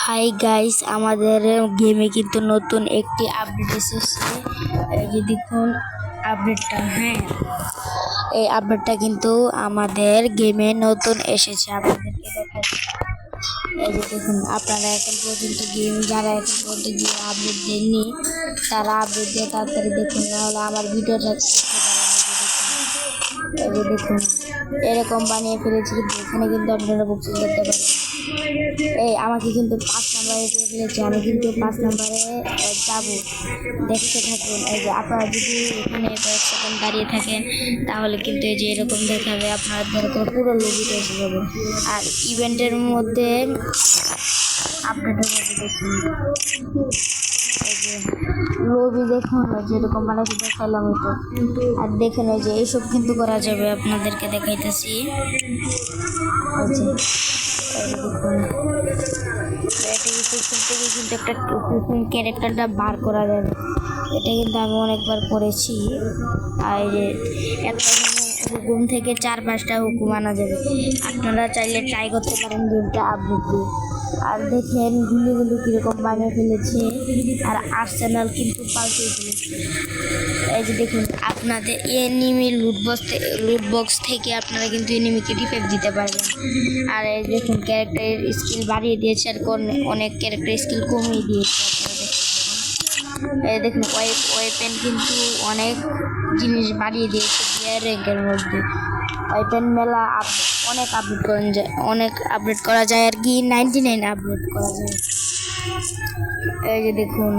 Hi guys, আমাদের গেমে কিন্তু নতুন একটি আপডেট এসেছে। এই যে দেখুন আপডেটটা, এই আপডেটটা কিন্তু আমাদের গেমে নতুন এসেছে। আপনাদেরকে দেখাচ্ছি। এই যে দেখুন, আপনারা এখন পর্যন্ত যারা এখন পর্যন্ত গেম আপডেট দেননি তারা আপডেট দিয়ে তাড়াতাড়ি দেখুন, নাহলে আমার ভিডিওটা দেখতে পারেন। এই যে দেখুন এরকম বানিয়ে ফেলেছি, কিন্তু এখানে কিন্তু আপনারা বুকিং করতে পারেন। এই আমাকে কিন্তু 5 নম্বরে ফেলেছে, আমি কিন্তু 5 নম্বরে যাবো, দেখতে থাকুন। এই যে আপনারা যদি এখানে কয়েক সেকেন্ড দাঁড়িয়ে থাকেন তাহলে কিন্তু এই যে এরকম দেখাবে, আপনাদের পুরো লবিটা এসে যাবে। আর ইভেন্টের মধ্যে আপডেটের মধ্যে দেখুন, এই যে লবি দেখুন যেরকম বানাইতে দেখাইলাম হয়তো। আর দেখেন ওই যে এইসব কিন্তু করা যাবে, আপনাদেরকে দেখাইতেছি। কিন্তু একটা হুকুম ক্যারেক্টারটা বার করা যাবে, এটা কিন্তু আমি অনেকবার করেছি। আর একটা হুকুম থেকে 4-5টা হুকুম আনা যাবে, আপনারা চাইলে ট্রাই করতে পারেন গেমটা আপডেট দিয়ে। আর দেখেন গুলিগুলো কীরকম বানিয়ে ফেলেছে, আর আর্সেনাল কিন্তু পাল্টিয়ে ফেলেছে। এই যে দেখুন, আপনাদের এনিমি লুটবক্স থেকে আপনারা কিন্তু এনিমিকে রিভাইভ দিতে পারবেন। আর এই দেখুন ক্যারেক্টারের স্কিল বাড়িয়ে দিয়েছে, আর অনেক ক্যারেক্টার স্কিল কমিয়ে দিয়েছে। এই দেখুন ওয়েপেন কিন্তু অনেক জিনিস বাড়িয়ে দিয়েছে বিয়ার র্যাঙ্কের মধ্যে। ওয়েপেন মেলা অনেক আপডেট করা যায় আর কি, 99 আপডেট করা যায়। এই যে দেখুন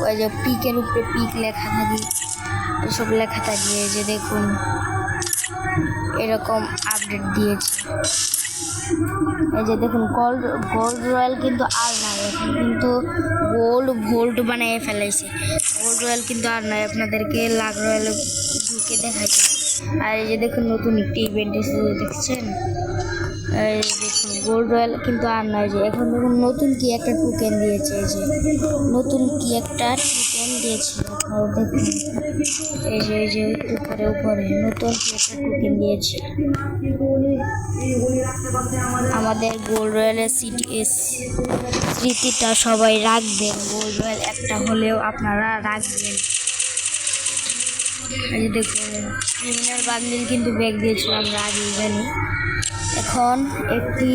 ওই যে পিকের উপরে পিক লেখা থাকে, এসব লেখা থাকে। এই যে দেখুন এরকম আপডেট দিয়েছে। এই যে দেখুন গোল্ড রয়্যাল কিন্তু আর নাই, এখন কিন্তু ভোল্ট বানিয়ে ফেলাইছে। গোল্ড রয়্যাল কিন্তু আর নাই, আপনাদেরকে লাখ রয়্যাল ঢুকে দেখাচ্ছে। আর এই যে দেখুন নতুন একটি ইভেন্ট এসেছে, দেখছেন? এই দেখুন গোল্ড রয়্যাল কিন্তু আর নয়, যে এখন দেখুন নতুন কি একটা টোকেন দিয়েছে। এই যে নতুন কি একটা টোকেন দিয়েছে, আপনারা দেখুন। এই যে উপরে নতুন কি একটা টোকেন দিয়েছে। আমাদের গোল্ড রয়্যালের স্মৃতিটা সবাই রাখবেন, গোল্ড রয়্যাল একটা হলেও আপনারা রাখবেন। এই যে দেখুন ক্রিমিনাল বান্ডিল কিন্তু ব্যাগ দিয়েছিল, আমরা আগেই জানি। এখন একটি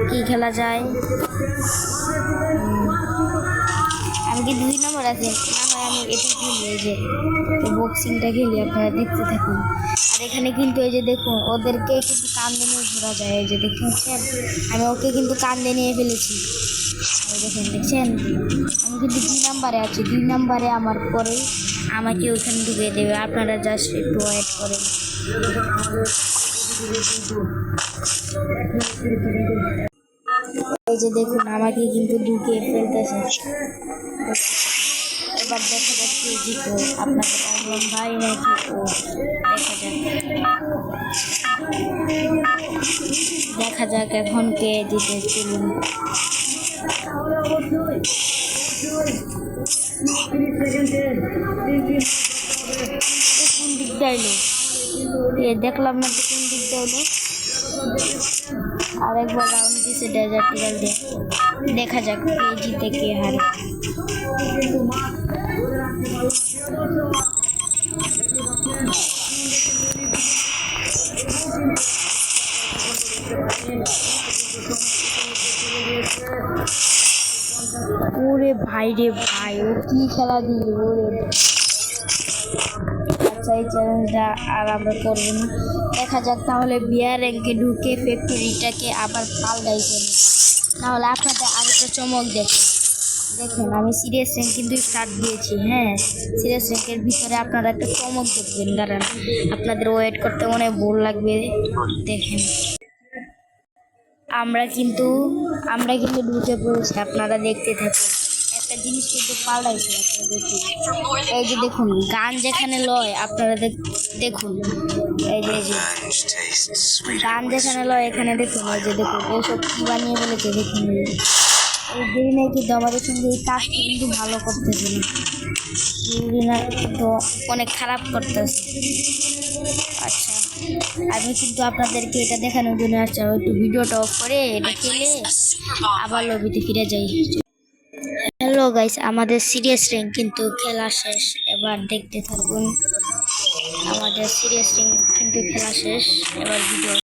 কি খেলা যায়, আমি কি 2 নম্বর আছে না হয় আমি এটা খেলি, এই যে বক্সিংটা খেলি, আপনারা দেখতে থাকুন। আর এখানে কিন্তু এই যে দেখুন ওদেরকে কিন্তু কান্দে নিয়ে ঘোরা যায়। এই যে দেখছেন, আমি ওকে কিন্তু কান্দে নিয়ে ফেলেছি। দেখছেন আমি কিন্তু 2 নম্বরে আছি, 2 নম্বরে আমার পরে আমাকে ওখানে ডুবিয়ে দেবে, আপনারা জাস্ট একটু ওয়েট করেন। এই যে দেখুন আমাকে কিন্তু ঢুকিয়ে ফেলতেছে। এবার দেখা যাক কে জিতো, আপনাদের অমরম ভাই নাকি ও। দেখা যাক এখন কে জিতে। চলুন কোন দিক যাইলো, দেখলাম না তো কোন দিক যাইলো। আরেকবার রাউন্ড দিছে ডেজার্ট টিকাল দিয়ে, দেখা যাক কে জিতে কে হারে। ওরে ভাই রে ভাই, ও কি খেলা দিল ওরে। আচ্ছা এই চ্যালেঞ্জটা আর আমরা করবো না, দেখা যাক তাহলে বিয়ার র্যাঙ্কে ঢুকে ফ্যাক্টরিটাকে আবার পাল্টাইছে, নাহলে আপনাদের আরেকটা চমক দেখেন আমি সিরিয়াস র্যাঙ্ক কিন্তু স্টার্ট দিয়েছি। সিরিয়াস র্যাঙ্কের ভিতরে আপনারা একটা চমক দেখবেন, দাঁড়ান আপনাদের ওয়েট করতে অনেক বোর লাগবে। দেখেন আমরা কিন্তু ঢুকে পড়েছি, আপনারা দেখতে থাকুন। একটা জিনিস কিন্তু পাল্টাইছে, আপনারা দেখুন। এই যে দেখুন গান যেখানে লয়, আপনারা দেখুন এই যে গান যেখানে লয় এখানে দেখুন। এই যে দেখুন এইসব কি বানিয়ে ফেলেছে দেখুন। এই গেরিনা কিন্তু আমাদের সঙ্গে এই কাজটি কিন্তু ভালো করতেছে না, গেরিনা কিন্তু অনেক খারাপ করতেছে। আচ্ছা, আমি কিন্তু আপনাদেরকে এটা দেখানোর জন্য আসছি, আমি একটু ভিডিওটা অফ করে এটা খেলে আবার লবিতে ফিরে যাই। হ্যালো গাইস, আমাদের সিরিয়াস র্যাঙ্ক কিন্তু খেলা শেষ, এবার দেখতে থাকুন। আমাদের সিরিয়াস র্যাঙ্ক কিন্তু খেলা শেষ, এবার ভিডিও